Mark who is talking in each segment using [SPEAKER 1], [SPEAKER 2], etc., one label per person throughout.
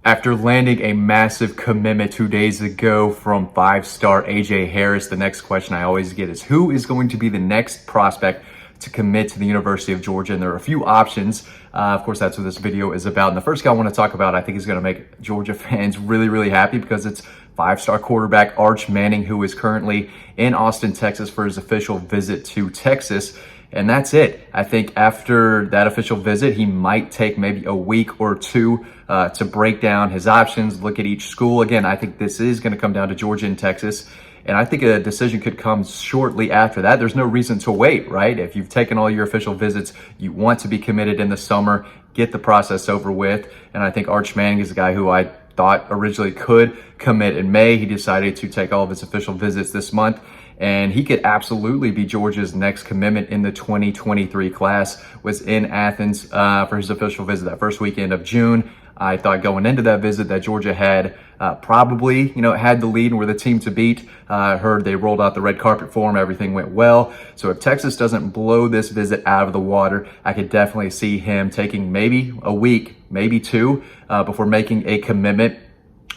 [SPEAKER 1] After landing a massive commitment 2 days ago from five-star AJ Harris, the next question I always get is who is going to be the next prospect to commit to the University of Georgia? And there are a few options. Of course, that's what this video is about. And the first guy I want to talk about, I think is going to make Georgia fans really, really happy because it's five-star quarterback Arch Manning, who is currently in Austin, Texas for his official visit to Texas. And that's it. I think after that official visit, he might take maybe a week or two to break down his options, look at each school. Again, I think this is going to come down to Georgia and Texas. And I think a decision could come shortly after that. There's no reason to wait, right? If you've taken all your official visits, you want to be committed in the summer, get the process over with. And I think Arch Manning is a guy who I thought originally could commit in May. He decided to take all of his official visits this month. And he could absolutely be Georgia's next commitment in the 2023 class. Was in Athens for his official visit that first weekend of June. I thought going into that visit that Georgia had probably, had the lead and were the team to beat. Heard they rolled out the red carpet for him. Everything went well. So if Texas doesn't blow this visit out of the water, I could definitely see him taking maybe a week, maybe two, before making a commitment.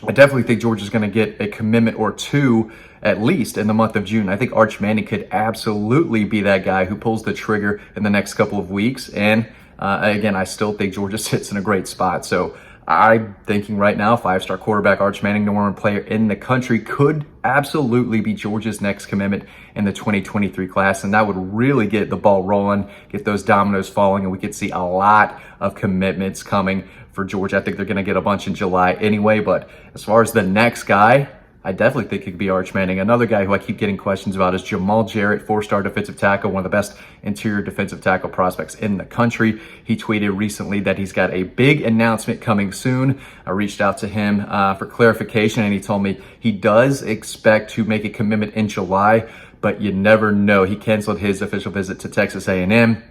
[SPEAKER 1] I definitely think Georgia's going to get a commitment or two at least in the month of June. I think Arch Manning could absolutely be that guy who pulls the trigger in the next couple of weeks. And again, I still think Georgia sits in a great spot. So I'm thinking right now, five-star quarterback Arch Manning, number one player in the country, could absolutely be Georgia's next commitment in the 2023 class. And that would really get the ball rolling, get those dominoes falling, and we could see a lot of commitments coming for Georgia. I think they're going to get a bunch in July anyway. But as far as the next guy, I definitely think it could be Arch Manning. Another guy who I keep getting questions about is Jamal Jarrett, four-star defensive tackle, one of the best interior defensive tackle prospects in the country. He tweeted recently that he's got a big announcement coming soon. I reached out to him for clarification, and he told me he does expect to make a commitment in July, but you never know. He canceled his official visit to Texas A&M.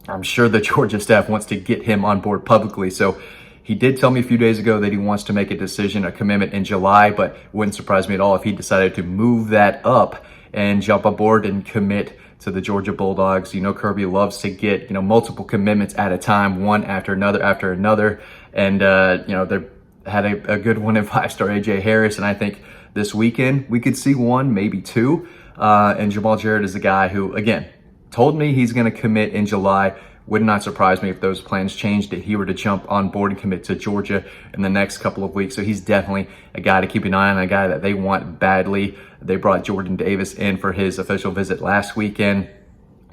[SPEAKER 1] I'm sure the Georgia staff wants to get him on board publicly, so he did tell me a few days ago that he wants to make a decision, a commitment in July, but it wouldn't surprise me at all if he decided to move that up and jump aboard and commit to the Georgia Bulldogs. Kirby loves to get, multiple commitments at a time, one after another after another. And, they had a good one in five-star AJ Harris. And I think this weekend we could see one, maybe two. And Jamal Jarrett is a guy who, again, told me he's going to commit in July. Would not surprise me if those plans changed, if he were to jump on board and commit to Georgia in the next couple of weeks. So he's definitely a guy to keep an eye on, a guy that they want badly. They brought Jordan Davis in for his official visit last weekend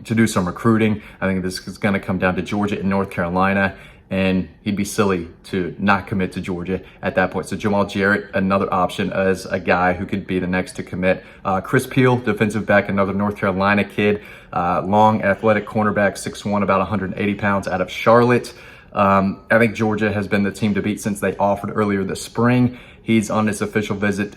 [SPEAKER 1] to do some recruiting. I think this is going to come down to Georgia and North Carolina, and he'd be silly to not commit to Georgia at that point. So Jamal Jarrett, another option as a guy who could be the next to commit. Chris Peal, defensive back, another North Carolina kid, long athletic cornerback, 6'1", about 180 pounds, out of Charlotte. I think Georgia has been the team to beat since they offered earlier this spring. He's on his official visit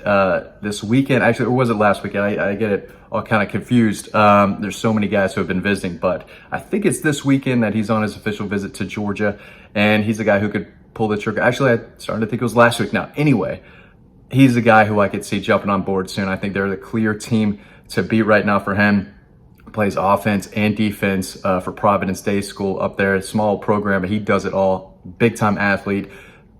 [SPEAKER 1] this weekend. Actually, or was it last weekend? I get it all kind of confused. There's so many guys who have been visiting, but I think it's this weekend that he's on his official visit to Georgia, and he's a guy who could pull the trigger. Actually, I'm starting to think it was last week now. Anyway, he's a guy who I could see jumping on board soon. I think they're the clear team to beat right now for him. Plays offense and defense for Providence Day School up there. Small program, but he does it all. Big-time athlete.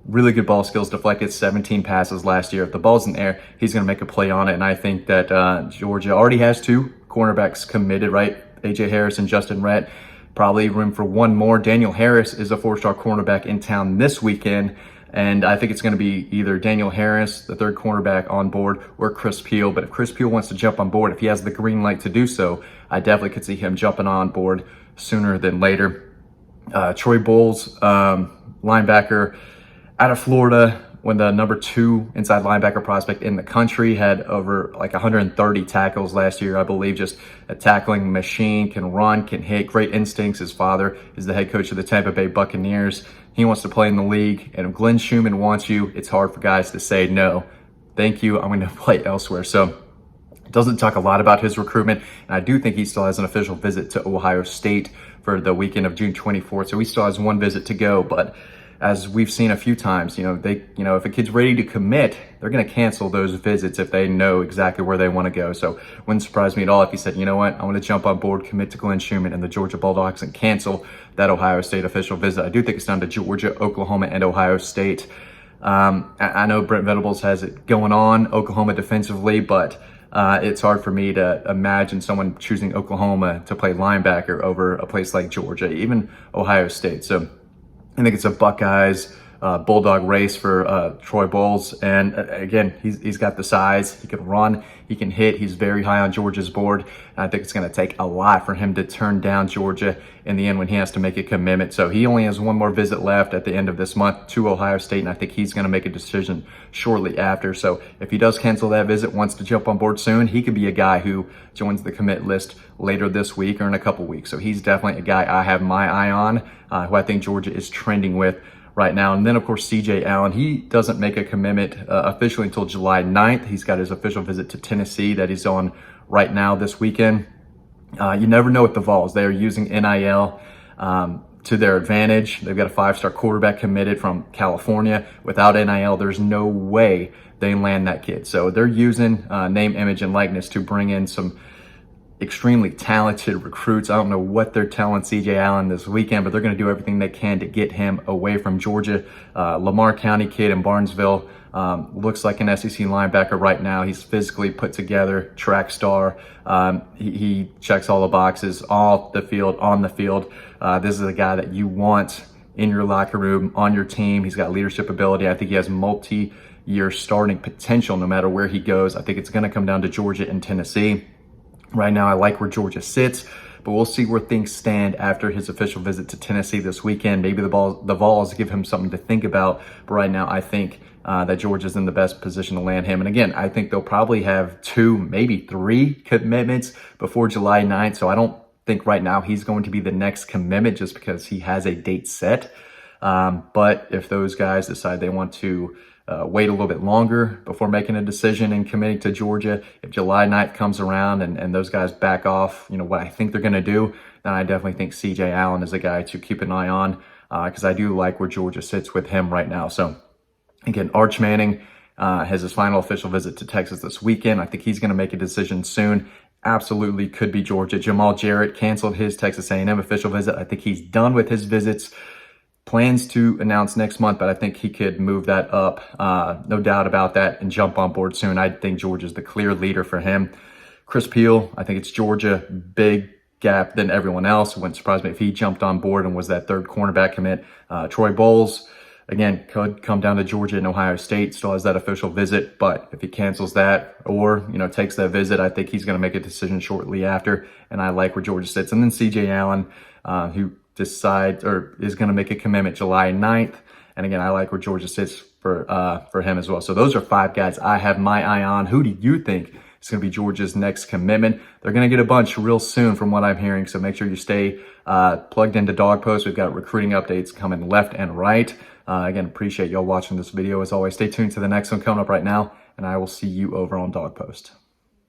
[SPEAKER 1] Really good ball skills, deflected 17 passes last year. If the ball's in the air, he's going to make a play on it. And I think that Georgia already has two cornerbacks committed, right? AJ Harris and Justin Rhett. Probably room for one more. Daniel Harris is a four-star cornerback in town this weekend. And I think it's going to be either Daniel Harris, the third cornerback, on board, or Chris Peal. But if Chris Peal wants to jump on board, if he has the green light to do so, I definitely could see him jumping on board sooner than later. Troy Bowles, linebacker out of Florida, when the number 2 inside linebacker prospect in the country, had over like 130 tackles last year, I believe. Just a tackling machine, can run, can hit, great instincts. His father is the head coach of the Tampa Bay Buccaneers. He wants to play in the league, and if Glenn Schumann wants you, it's hard for guys to say no. Thank you, I'm going to play elsewhere. So doesn't talk a lot about his recruitment, and I do think he still has an official visit to Ohio State for the weekend of June 24th. So he still has one visit to go, but as we've seen a few times, if a kid's ready to commit, they're going to cancel those visits if they know exactly where they want to go. So wouldn't surprise me at all if he said, you know what, I want to jump on board, commit to Glenn Schumann and the Georgia Bulldogs and cancel that Ohio State official visit. I do think it's down to Georgia, Oklahoma, and Ohio State. I know Brent Venables has it going on, Oklahoma defensively, but it's hard for me to imagine someone choosing Oklahoma to play linebacker over a place like Georgia, even Ohio State. So I think it's a Buckeyes Bulldog race for Troy Bowles. And again, he's got the size. He can run. He can hit. He's very high on Georgia's board. And I think it's going to take a lot for him to turn down Georgia in the end when he has to make a commitment. So he only has one more visit left at the end of this month to Ohio State, and I think he's going to make a decision shortly after. So if he does cancel that visit, wants to jump on board soon, he could be a guy who joins the commit list later this week or in a couple weeks. So he's definitely a guy I have my eye on, who I think Georgia is trending with right now. And then, of course, CJ Allen, he doesn't make a commitment officially until July 9th. He's got his official visit to Tennessee that he's on right now this weekend. You never know with the Vols. They are using NIL to their advantage. They've got a 5-star quarterback committed from California. Without NIL, there's no way they land that kid. So they're using name, image, and likeness to bring in some extremely talented recruits. I don't know what they're telling CJ Allen this weekend, but they're going to do everything they can to get him away from Georgia. Lamar County kid in Barnesville, looks like an SEC linebacker right now. He's physically put together, track star. He checks all the boxes off the field, on the field. This is a guy that you want in your locker room, on your team. He's got leadership ability. I think he has multi-year starting potential no matter where he goes. I think it's going to come down to Georgia and Tennessee. Right now, I like where Georgia sits, but we'll see where things stand after his official visit to Tennessee this weekend. Maybe the Vols give him something to think about, but right now I think that Georgia's in the best position to land him. And again, I think they'll probably have 2, maybe 3 commitments before July 9th, so I don't think right now he's going to be the next commitment just because he has a date set. But if those guys decide they want to wait a little bit longer before making a decision and committing to Georgia, if July 9th comes around and those guys back off, what I think they're going to do, then I definitely think CJ Allen is a guy to keep an eye on because I do like where Georgia sits with him right now. So again, Arch Manning has his final official visit to Texas this weekend. I think he's going to make a decision soon. Absolutely could be Georgia. Jamal Jarrett canceled his Texas A&M official visit. I think he's done with his visits. Plans to announce next month, but I think he could move that up, no doubt about that, and jump on board soon. I think Georgia's the clear leader for him. Chris Peal, I think it's Georgia, big gap than everyone else. It wouldn't surprise me if he jumped on board and was that third cornerback commit. Troy Bowles, again, could come down to Georgia and Ohio State, still has that official visit, but if he cancels that or, takes that visit, I think he's going to make a decision shortly after, and I like where Georgia sits. And then CJ Allen, who decides or is going to make a commitment July 9th. And again, I like where Georgia sits for him as well. So those are 5 guys I have my eye on. Who do you think is going to be Georgia's next commitment? They're going to get a bunch real soon from what I'm hearing. So make sure you stay plugged into Dog Post. We've got recruiting updates coming left and right. Again, appreciate y'all watching this video. As always, stay tuned to the next one coming up right now, and I will see you over on Dog Post.